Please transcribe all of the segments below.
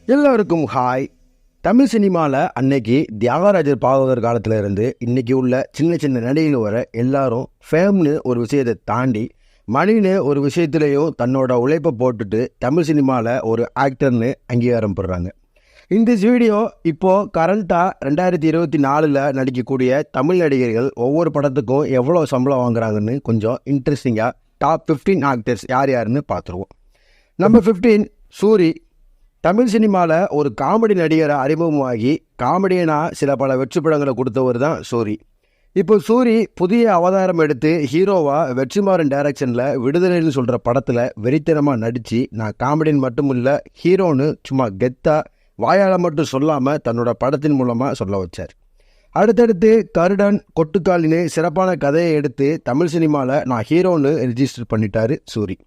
எல்லோருக்கும் ஹாய். தமிழ் சினிமாவில் அன்னைக்கு தியாகராஜர் பாகவதர் காலத்தில் இருந்து இன்னைக்கு உள்ள சின்ன சின்ன நடிகைகள் வர எல்லாரும் ஃபேம்னு ஒரு விஷயத்தை தாண்டி மணின்னு ஒரு விஷயத்துலையும் தன்னோட உழைப்பை போட்டுட்டு தமிழ் சினிமாவில் ஒரு ஆக்டர்னு அங்கீகாரம் பெறுறாங்க. இந்த வீடியோ இப்போது கரண்ட்டாக 2024 நடிக்கக்கூடிய தமிழ் நடிகர்கள் ஒவ்வொரு படத்துக்கும் எவ்வளோ சம்பளம் வாங்குறாங்கன்னு கொஞ்சம் இன்ட்ரெஸ்டிங்காக டாப் 15 ஆக்டர்ஸ் யார் யாருன்னு பார்த்துருவோம். நம்பர் 15 சூரி. தமிழ் சினிமாவில் ஒரு காமெடி நடிகரை அறிமுகமாகி காமெடியனாக சில பல வெற்றி படங்களை கொடுத்தவர் தான் சூரி. இப்போ சூரி புதிய அவதாரம் எடுத்து ஹீரோவாக வெற்றிமாறன் டைரக்ஷனில் விடுதலைன்னு சொல்கிற படத்தில் வெறித்தனமாக நடித்து நான் காமெடின்னு மட்டும் இல்லை ஹீரோன்னு சும்மா கெத்தாக வாயால் மட்டும் சொல்லாமல் தன்னோட படத்தின் மூலமாக சொல்ல வச்சார். அடுத்தடுத்து கருடன், கொட்டுக்காலின்னு சிறப்பான கதையை எடுத்து தமிழ் சினிமாவில் நான் ஹீரோன்னு ரிஜிஸ்டர் பண்ணிட்டாரு சூரி.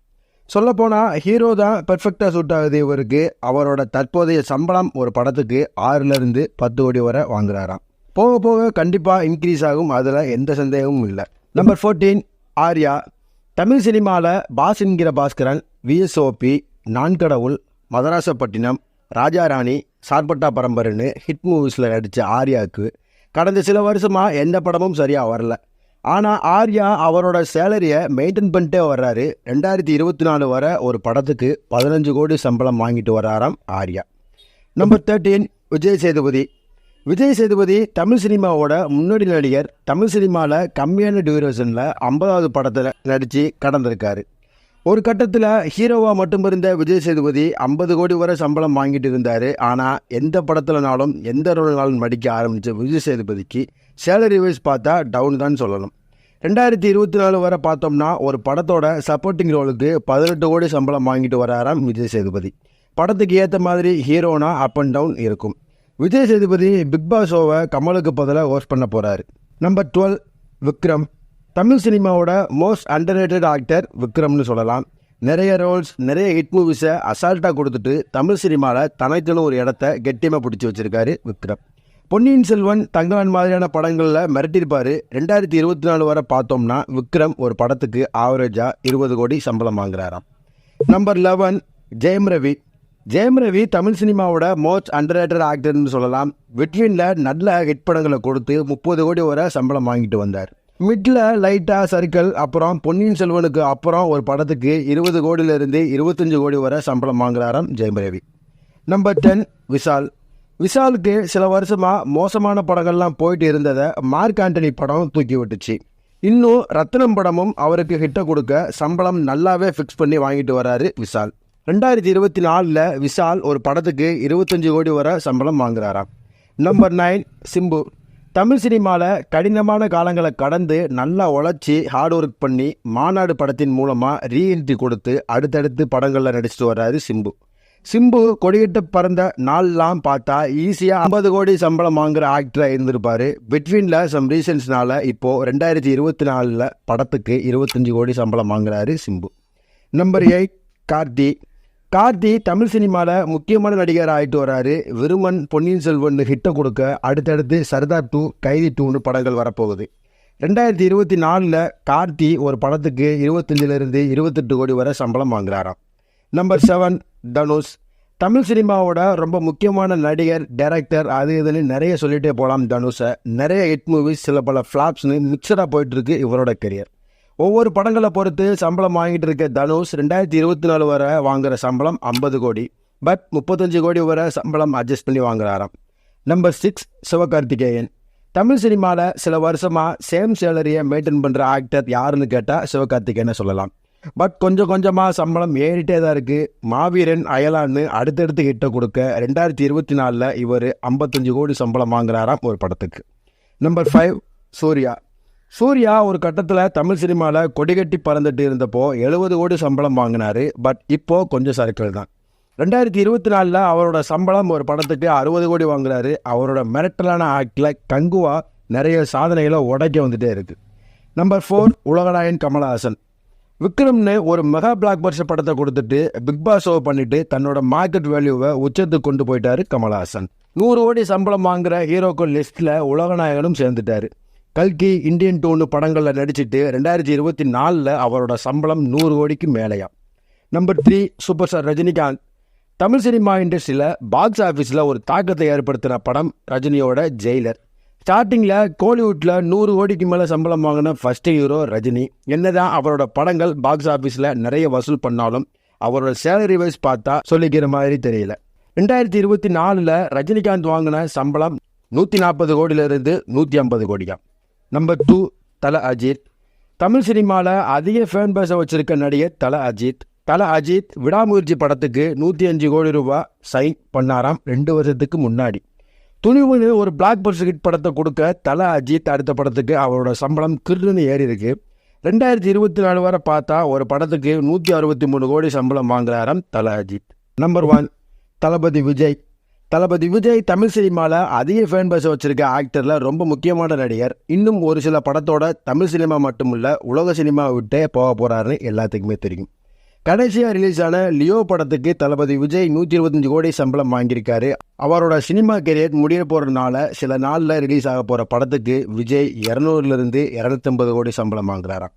சொல்லப்போனால் ஹீரோ தான் பெர்ஃபெக்டாக சூட் ஆகுது இவருக்கு. அவரோட தற்போதைய சம்பளம் ஒரு படத்துக்கு 6 to 10 கோடி வரை வாங்குறாராம். போக போக கண்டிப்பாக இன்க்ரீஸ் ஆகும், அதில் எந்த சந்தேகமும் இல்லை. நம்பர் 14 ஆர்யா. தமிழ் சினிமாவில் பாஸ் என்கிற பாஸ்கரன், விஎஸ்ஓபி, நான் கடவுள், மதராசப்பட்டினம், ராஜாராணி, சார்பட்டா பரம்பரைன்னு ஹிட் மூவிஸில் நடித்த ஆர்யாவுக்கு கடந்த சில வருஷமாக எந்த படமும் சரியாக வரல. ஆனால் ஆர்யா அவரோட சேலரியை மெயின்டைன் பண்ணிட்டே வர்றாரு. 2024 வரை ஒரு படத்துக்கு 15 கோடி சம்பளம் வாங்கிட்டு வர்றாராம் ஆர்யா. நம்பர் 13 விஜய் சேதுபதி. விஜய் சேதுபதி தமிழ் சினிமாவோட முன்னோடி நடிகர். தமிழ் சினிமாவில் கம்மியான டியூரேஷனில் 50வது படத்தில் நடித்து கடந்திருக்காரு. ஒரு கட்டத்தில் ஹீரோவாக மட்டும் இருந்த விஜய் சேதுபதி 50 கோடி வரை சம்பளம் வாங்கிட்டு இருந்தார். ஆனால் எந்த படத்துலனாலும் எந்த ரோல்னாலும் நடிக்க ஆரம்பித்த விஜய் சேதுபதிக்கு சேலரி வைஸ் பார்த்தா டவுன் தான் சொல்லணும். 2024 வரை பார்த்தோம்னா ஒரு படத்தோட சப்போர்ட்டிங் ரோலுக்கு 18 கோடி சம்பளம் வாங்கிட்டு வராராம் விஜய் சேதுபதி. படத்துக்கு ஏற்ற மாதிரி ஹீரோனா அப் அண்ட் டவுன் இருக்கும். விஜய் சேதுபதி பிக் பாஸ் ஷோவை கமலுக்கு பதிலாக ஹோஸ்ட் பண்ண போகிறாரு. நம்பர் 12 விக்ரம். தமிழ் சினிமாவோட மோஸ்ட் அண்டர்ரேட்டட் ஆக்டர் விக்ரம்னு சொல்லலாம். நிறைய ரோல்ஸ், நிறைய ஹிட் மூவிஸை அசால்ட்டாக கொடுத்துட்டு தமிழ் சினிமாவில் தனக்குன்னு ஒரு இடத்த கெட்டியமாக பிடிச்சி வச்சிருக்காரு விக்ரம். பொன்னியின் செல்வன், தங்கலான் மாதிரியான படங்களில் மிரட்டியிருப்பார். 2024 வரை பார்த்தோம்னா விக்ரம் ஒரு படத்துக்கு ஆவரேஜாக 20 கோடி சம்பளம் வாங்குறாராம். நம்பர் 11 ஜெயம் ரவி. ஜெயம் ரவி தமிழ் சினிமாவோட மோஸ்ட் அண்டர்ரேட்டட் ஆக்டர்னு சொல்லலாம். விட்வினில் நல்ல ஹிட் படங்களை கொடுத்து 30 கோடி வரை சம்பளம் வாங்கிட்டு வந்தார். மிட்ல லைட்டாக சர்க்கிள், அப்புறம் பொன்னியின் செல்வனுக்கு அப்புறம் ஒரு படத்துக்கு 20 கோடியிலிருந்து 25 கோடி வரை சம்பளம் வாங்குறாராம் ஜெயம் ரவி. நம்பர் 10 விஷால். விஷாலுக்கு சில வருஷமாக மோசமான படங்கள்லாம் போயிட்டு இருந்ததை மார்க் ஆண்டனி படம் தூக்கி விட்டுச்சு. இன்னும் ரத்னம் படமும் அவருக்கு ஹிட்டை கொடுக்க சம்பளம் நல்லாவே ஃபிக்ஸ் பண்ணி வாங்கிட்டு வராரு விஷால். 2024 விஷால் ஒரு படத்துக்கு 25 கோடி வரை சம்பளம் வாங்குறாராம். நம்பர் 9 சிம்பு. தமிழ் சினிமாவில் கடினமான காலங்களை கடந்து நல்லா உழைச்சி ஹார்ட் ஒர்க் பண்ணி மாநாடு படத்தின் மூலமாக ரீஎன்ட்ரி கொடுத்து அடுத்தடுத்து படங்களில் நடிச்சிட்டு வர்றாரு சிம்பு. சிம்பு கொடியிட்டு பறந்த நாள்லாம் பார்த்தா ஈஸியாக 50 கோடி சம்பளம் வாங்குற ஆக்டராக இருந்திருப்பார். பிட்வீனில் சம் ரீசன்ஸ்னால இப்போது 2024 படத்துக்கு 25 கோடி சம்பளம் வாங்குறாரு சிம்பு. நம்பர் 8 கார்த்தி. கார்த்தி தமிழ் சினிமாவில் முக்கியமான நடிகர் ஆகிட்டு வராரு. விருமன், பொன்னியின் செல்வன் ஹிட்டை கொடுக்க அடுத்தடுத்து சர்தார் 2, கைதி 2ன்னு படங்கள் வரப்போகுது. 2024 கார்த்தி ஒரு படத்துக்கு 25லிருந்து 28 கோடி வரை சம்பளம் வாங்குறாராம். நம்பர் 7 தனுஷ். தமிழ் சினிமாவோட ரொம்ப முக்கியமான நடிகர், டைரக்டர், அது இதுன்னு நிறைய சொல்லிகிட்டே போகலாம் தனுஷை. நிறைய ஹிட் மூவிஸ், சில பல ஃப்ளாப்ஸ்னு மிக்சடாக போயிட்டுருக்கு இவரோட கரியர். ஒவ்வொரு படங்களை பொறுத்து சம்பளம் வாங்கிட்டு இருக்க தனுஷ் 2024 வரை வாங்குகிற சம்பளம் 50 கோடி. பட் 35 கோடி வரை சம்பளம் அட்ஜஸ்ட் பண்ணி வாங்குறாராம். நம்பர் 6 சிவகார்த்திகேயன். தமிழ் சினிமாவில் சில வருஷமாக சேம் சேலரியை மெயின்டைன் பண்ணுற ஆக்டர் யாருன்னு கேட்டால் சிவகார்த்திகேயனை சொல்லலாம். பட் கொஞ்சம் கொஞ்சமாக சம்பளம் ஏறிட்டே தான் இருக்குது. மாவீரன், அயலான்னு அடுத்தடுத்து ஹிட்டை கொடுக்க 2024 இவர் 55 கோடி சம்பளம் வாங்குறாராம் ஒரு படத்துக்கு. நம்பர் 5 சூர்யா. சூர்யா ஒரு கட்டத்தில் தமிழ் சினிமாவில் கொடிகட்டி பறந்துட்டு இருந்தப்போ 70 கோடி சம்பளம் வாங்கினார். பட் இப்போது கொஞ்சம் சர்க்கிள் தான். 2024 அவரோட சம்பளம் ஒரு படத்துக்கு 60 கோடி வாங்குறாரு. அவரோட மிரட்டலான ஆக்டில் கங்குவா நிறைய சாதனைகளை உடைக்க வந்துட்டே இருக்குது. நம்பர் 4 உலகநாயகன் கமலஹாசன். விக்ரம்னு ஒரு மெகா பிளாக் பஸ்டர் படத்தை கொடுத்துட்டு பிக் பாஸ் ஷோ பண்ணிட்டு தன்னோட மார்க்கெட் வேல்யூவை உச்சத்துக்கு கொண்டு போயிட்டாரு கமலஹாசன். 100 கோடி சம்பளம் வாங்குற ஹீரோக்கள் லிஸ்ட்டில் உலகநாயகனும் சேர்ந்துட்டாரு. கல்கி, இந்தியன் 2 படங்களில் நடிச்சுட்டு 2024 அவரோட சம்பளம் 100 கோடிக்கு மேலேயா. Number 3 super star Rajinikanth. Tamil cinema இண்டஸ்ட்ரியில் பாக்ஸ் ஆஃபீஸில் ஒரு தாக்கத்தை ஏற்படுத்தின படம் ரஜினியோட ஜெயிலர். ஸ்டார்டிங்கில் கோலிவுட்டில் 100 கோடிக்கு மேலே சம்பளம் வாங்கின ஃபர்ஸ்ட் ஹீரோ ரஜினி. என்னதான் அவரோட படங்கள் பாக்ஸ் ஆஃபீஸில் நிறைய வசூல் பண்ணாலும் அவரோட சேலரி வைஸ் பார்த்தா சொல்லிக்கிற மாதிரி தெரியல. 2024 ரஜினிகாந்த் வாங்கின சம்பளம் 140 கோடியிலிருந்து 150 கோடியா. நம்பர் 2 தல அஜித். தமிழ் சினிமாவில் அதிக ஃபேன் பேஸை வச்சிருக்க நடிகர் தல அஜித். தல அஜித் விடாமுயற்சி படத்துக்கு 105 கோடி ரூபாய் சைன் பண்ணாராம் 2 வருஷத்துக்கு முன்னாடி. துணிவுன்னு ஒரு பிளாக் பஸ்டர் ஹிட் படத்தை கொடுக்க தல அஜித் அடுத்த படத்துக்கு அவரோட சம்பளம் கிருன்னு ஏறி இருக்கு. 2024 வரை பார்த்தா ஒரு படத்துக்கு 163 கோடி சம்பளம் வாங்குறாராம் தல அஜித். நம்பர் 1 தளபதி விஜய். தளபதி விஜய் தமிழ் சினிமாவில் அதிக ஃபேன் பேஸை வச்சிருக்க ஆக்டரில் ரொம்ப முக்கியமான நடிகர். இன்னும் ஒரு சில படத்தோட தமிழ் சினிமா மட்டுமில்ல உலக சினிமா விட்டே போக போகிறாருன்னு எல்லாத்துக்குமே தெரியும். கடைசியாக ரிலீஸ் ஆன லியோ படத்துக்கு தளபதி விஜய் 125 கோடி சம்பளம் வாங்கியிருக்காரு. அவரோட சினிமா கெரியர் முடிய போகிறதுனால சில நாளில் ரிலீஸ் ஆக போகிற படத்துக்கு விஜய் 200லிருந்து 250 கோடி சம்பளம் வாங்குறாராம்.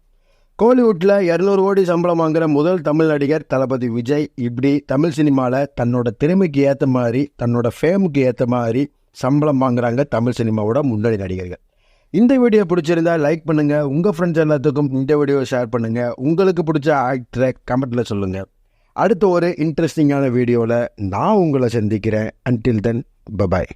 கோலிவுட்டில் 200 கோடி சம்பளம் வாங்குகிற முதல் தமிழ் நடிகர் தளபதி விஜய். இப்படி தமிழ் சினிமாவில் தன்னோட திறமைக்கு ஏற்ற மாதிரி தன்னோட ஃபேமுக்கு ஏற்ற மாதிரி சம்பளம் வாங்குறாங்க தமிழ் சினிமாவோட முன்னணி நடிகர்கள். இந்த வீடியோ பிடிச்சிருந்தா லைக் பண்ணுங்கள். உங்கள் ஃப்ரெண்ட்ஸ் எல்லாத்துக்கும் இந்த வீடியோ ஷேர் பண்ணுங்கள். உங்களுக்கு பிடிச்ச ஆக்டரை கமெண்ட்டில் சொல்லுங்கள். அடுத்த ஒரு இன்ட்ரெஸ்டிங்கான வீடியோவில் நான் உங்களை சந்திக்கிறேன். Until then bye bye.